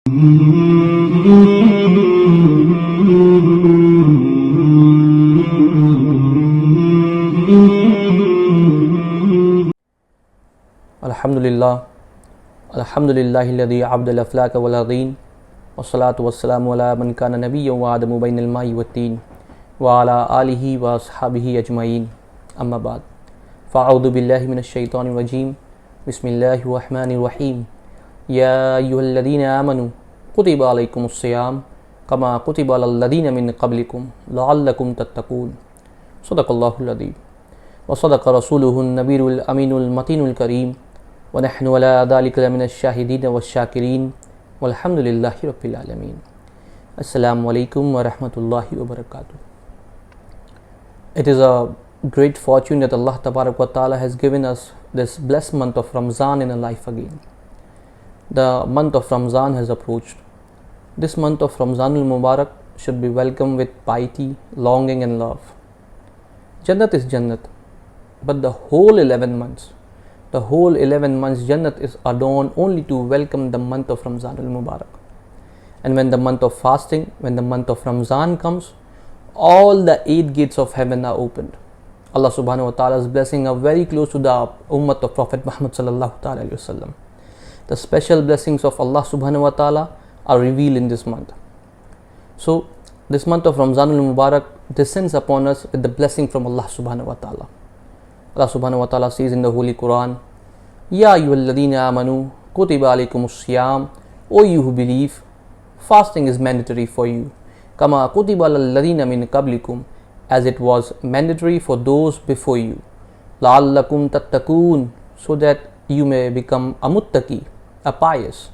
الحمدللہ الذی عبد الافلاک والارضین والصلاة والسلام علی من کان نبیا وآدم بین الماء والطین وعلی آلہ واصحابہ اجمعین، اما بعد فاعوذ باللہ من الشیطان الرجیم، بسم اللہ الرحمن الرحیم، یا ایھا الذین آمنوا کتب علیکم الصیام کما کتب علی الذین من قبلکم لعلکم تتقون، صدق اللہ العظیم وصدق رسولہ النبی الامین المتین الکریم، ونحن على ذلك لمن الشاہدین والشاکرین والحمد للہ رب العالمین۔ السلام علیکم ورحمۃ اللہ وبرکاتہ۔ It is a great fortune that Allah Tabarak wa Ta'ala has given us this blessed month of Ramzan in our life again. The month of Ramzan has approached. This month of Ramzan al-Mubarak should be welcomed with piety, longing and love. Jannat is Jannat, but the whole 11 months Jannat is adorned only to welcome the month of Ramzan al-Mubarak. And when the month of fasting, when the month of Ramzan comes, all the 8 gates of heaven are opened. Allah subhanahu wa ta'ala's blessings are very close to the ummah of Prophet Muhammad sallallahu ta'ala alayhi wa sallam. The special blessings of Allah subhanahu wa ta'ala are revealed in this month. So this month of Ramzan al-Mubarak descends upon us with the blessing from Allah subhanahu wa ta'ala. Allah subhanahu wa ta'ala says in the Holy Quran, Ya ayyuhalladhina amanu kutiba alaykumus siyam, O you who believe, fasting is mandatory for you. Kama kutiba alal ladhina min qablikum, as it was mandatory for those before you. La'allakum tattaqoon, so that you may become a muttaqi, a pious,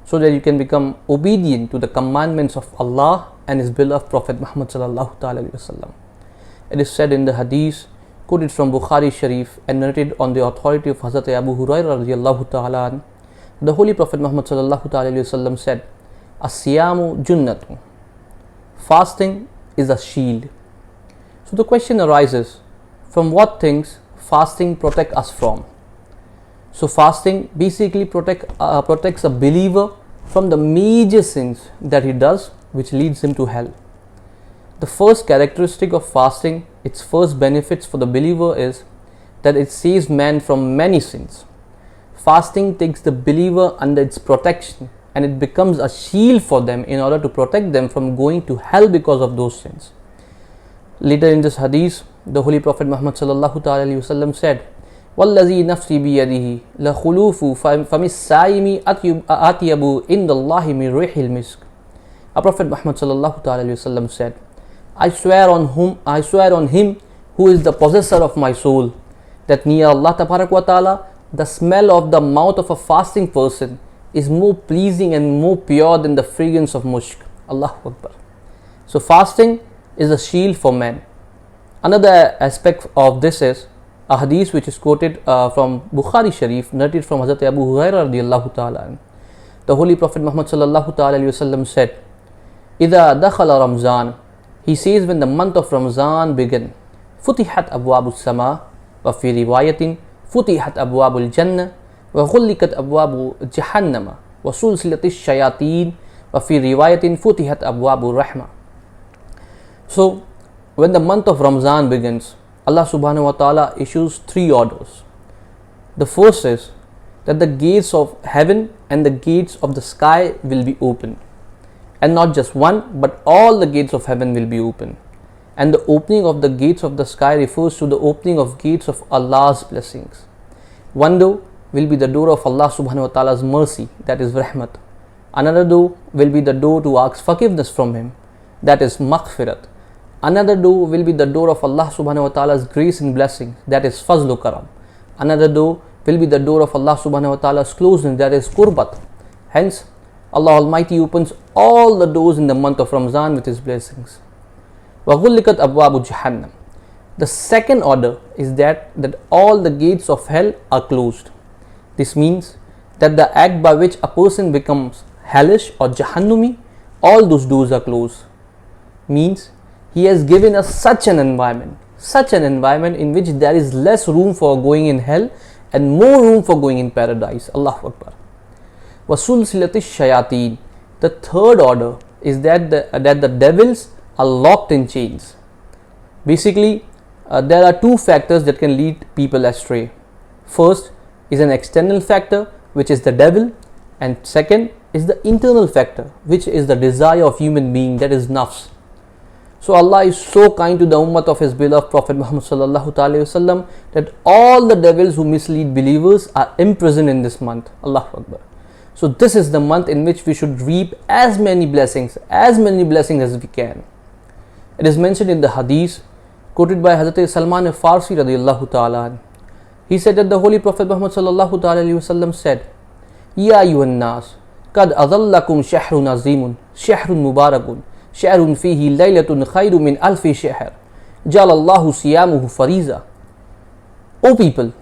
so that you can become obedient to the commandments of Allah and His beloved Prophet Muhammad sallallahu ta'ala alayhi wa sallam. It is said in the hadith quoted from Bukhari Sharif and narrated on the authority of Hazrat Abu Hurairah radiyallahu ta'ala an, the Holy Prophet Muhammad sallallahu ta'ala alayhi wa sallam said, As-siyamu junnatu, fasting is a shield. So the question arises, from what things fasting protect us from? So fasting basically protects a believer from the major sins that he does, which leads him to hell. The first characteristic of fasting, its first benefits for the believer is that it saves man from many sins. Fasting takes the believer under its protection and it becomes a shield for them in order to protect them from going to hell because of those sins. Later in this hadith, the Holy Prophet Muhammad sallallahu ta'ala alayhi wa sallam said, وَالَّذِي نَفْسِي بِيَدِهِ لَخُلُوفُ فَمِ السَّائِمِ أَطْيَبُ عِنْدَ اللَّهِ مِنْ رِيحِ الْمِسْكِ. Our Prophet Muhammad sallallahu ta'ala alayhi wa sallam said, I swear on him who is the possessor of my soul, that near Allah Tabarak wa Ta'ala, the smell of the mouth of a fasting person is more pleasing and more pure than the fragrance of musk. Allahu Akbar. So fasting is a shield for man. Another aspect of this is a hadith which is quoted from Bukhari Sharif, narrated from Hazrat Abu Hurairah radiyallahu ta'ala. The Holy Prophet Muhammad sallallahu ta'ala alayhi wa sallam said, إِذَا دَخَلَ Ramzan, he says, when the month of Ramzan began, فُتِحَتْ أَبْوَابُ السَّمَاءِ وَفِي رِوَايَةٍ فُتِحَتْ أَبْوَابُ الْجَنَّةِ وَغُلِّقَتْ أَبْوَابُ جَهَنَّمَ وَسُلْسِلَتِ الشَّيَاطِينِ وَفِي رِوَايَةٍ فُتِحَتْ أَبْوَابُ الرَّحْمَةِ. So, when the month of Ramzan begins, Allah subhanahu wa ta'ala issues 3 orders. The first is that the gates of heaven and the gates of the sky will be opened. And not just one, but all the gates of heaven will be open. And the opening of the gates of the sky refers to the opening of gates of Allah's blessings. One door will be the door of Allah subhanahu wa ta'ala's mercy, that is rahmat. Another door will be the door to ask forgiveness from Him, that is maghfirat. Another door will be the door of Allah subhanahu wa ta'ala's grace and blessing, that is fazlu karam. Another door will be the door of Allah subhanahu wa ta'ala's closeness, that is qurbat. Hence, Allah Almighty opens all the doors in the month of Ramzan with His blessings. وَغُلِّقَتْ أَبْوَابُ جَهَنَّمَ. The second order is that all the gates of hell are closed. This means that the act by which a person becomes hellish or Jahannumi, all those doors are closed. Means He has given us such an environment in which there is less room for going in hell and more room for going in paradise. Allahu Akbar. وَسُلْسِلَةِ الشَّيَاطِينِ. The third order is that the devils are locked in chains. Basically, there are two factors that can lead people astray. First is an external factor, which is the devil, and second is the internal factor, which is the desire of human being, that is nafs. So Allah is so kind to the ummah of His beloved Prophet Muhammad sallallahu alaihi wasallam that all the devils who mislead believers are imprisoned in this month. Allahu Akbar. So this is the month in which we should reap as many blessings as we can. It is mentioned in the hadith quoted by Hazrat Salman al-Farsi radiyallahu ta'ala. He said that the Holy Prophet Muhammad sallallahu alaihi wasallam said, Ya ayyuhan nas, qad adhallakum shahrun azimun, shahrun mubarakun, shahrun fihi laylatun khayru min alfi shahr, jalallahu siyamuhu fariza. O people,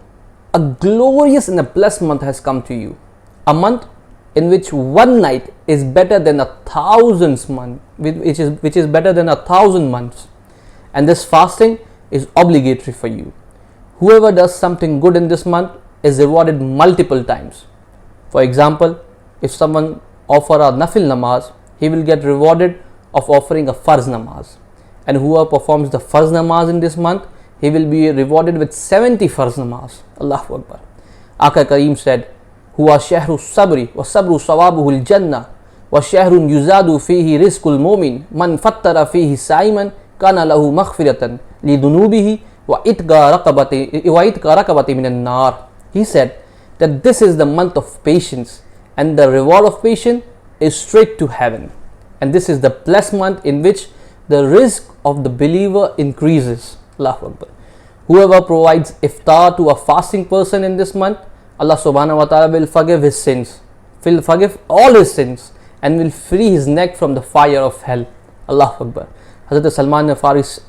a glorious and a blessed month has come to you, a month in which one night is better than 1,000 months, which is better than 1,000 months, and this fasting is obligatory for you. Whoever does something good in this month is rewarded multiple times. For example, if someone offers a nafil namaz, he will get rewarded of offering a farz namaz, and whoever performs the farz namaz in this month, he will be rewarded with 70 farz namaz. Allahu Akbar. Aka Kareem said, Huwa shahru sabri wa sabru sawabuhu al-jannah wa shahrun yuzadu fihi rizqul mu'min man fattara fihi sa'iman kana lahu maghfiratan li dunubihi wa itqa raqabati minan nar. He said that this is the month of patience, and the reward of patience is straight to heaven, and this is the blessed month in which the risk of the believer increases. Allahu Akbar. Whoever provides iftar to a fasting person in this month, Allah subhanahu wa ta'ala will forgive his sins, will forgive all his sins, and will free his neck from the fire of hell. Allahu Akbar. Hazrat Salman al-Farsi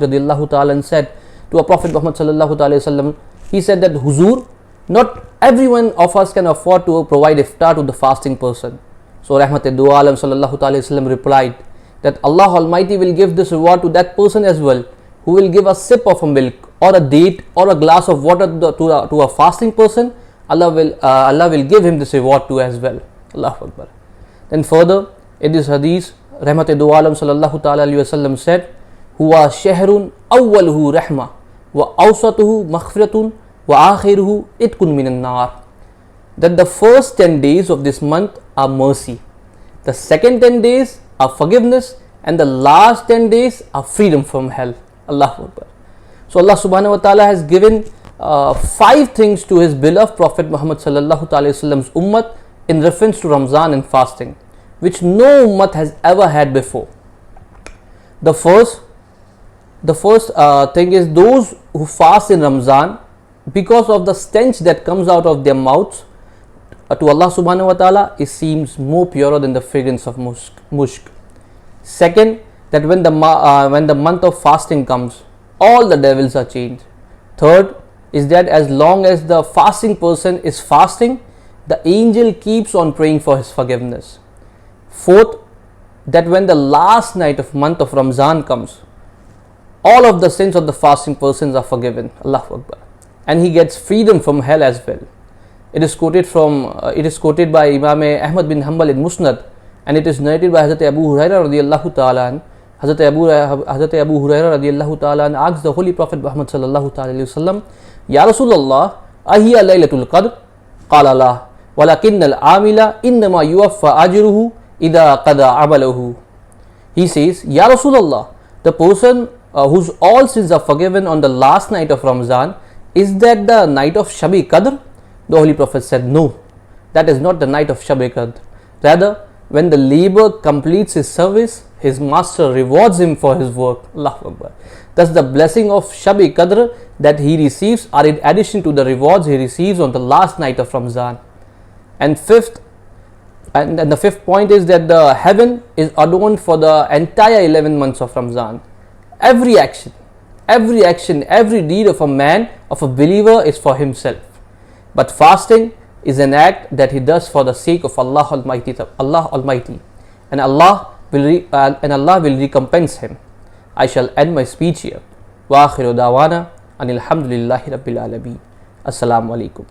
radiyallahu ta'ala said to a Prophet Muhammad sallallahu alaihi wasallam, he said that, Huzur, not everyone of us can afford to provide iftar to the fasting person. So Rahmat du Alam sallallahu alaihi wasallam replied that Allah Almighty will give this reward to that person as well, who will give a sip of a milk or a date or a glass of water to a fasting person. Allah will give him this reward too as well. Allahu Akbar. Then further, in this hadith, Rahmat du Alam sallallahu ta'ala alayhi wasallam said, Huwa shahrun awwaluhu rahma wa awsatuhu maghfiratun wa akhiruhu itqun minan nar. That the first 10 days of this month are mercy, the second 10 days are forgiveness, and the last 10 days are freedom from hell. Allahu Akbar. So Allah subhanahu wa ta'ala has given 5 things to his beloved Prophet Muhammad sallallahu alaihi wasallam's ummah in reference to Ramzan and fasting, which no ummah has ever had before. The first thing is those who fast in Ramzan, because of the stench that comes out of their mouths to Allah subhanahu wa ta'ala, it seems more purer than the fragrance of musk. Second, that when the month of fasting comes, all the devils are chained. Third is that as long as the fasting person is fasting, the angel keeps on praying for his forgiveness. Fourth, that when the last night of month of Ramzan comes, all of the sins of the fasting persons are forgiven. Allahu Akbar. And he gets freedom from hell as well. It is quoted by Imam Ahmad bin Hanbal in Musnad, and it is narrated by Hazrat Abu Hurairah radiyallahu ta'ala. Hazrat Abu Hurairah radiyallahu ta'ala asked the Holy Prophet Muhammad sallallahu ta'ala alayhi wasallam, Ya Rasulullah, ahiya laylatul qadr? Qala la, walakinna al-amila innama yuwaffa ajruhu idha qada amalahu. He says, Ya Rasulullah, the person whose all sins are forgiven on the last night of Ramzan, is that the night of Shab-e Qadr? The Holy Prophet said, no, that is not the night of Shab-e Qadr. Rather, when the laborer completes his service, his master rewards him for his work. Allahu Akbar. Thus the blessing of Shab-e Qadr that he receives are in addition to the rewards he receives on the last night of Ramzan. And the fifth point is that the heaven is adorned for the entire 11 months of Ramzan. Every action, every deed of a man, of a believer, is for himself. But fasting is an act that he does for the sake of Allah Almighty, and Allah will recompense him. I shall end my speech here. Wa akhiru dawana anil hamdulillahi rabbil alameen. Assalamu alaikum.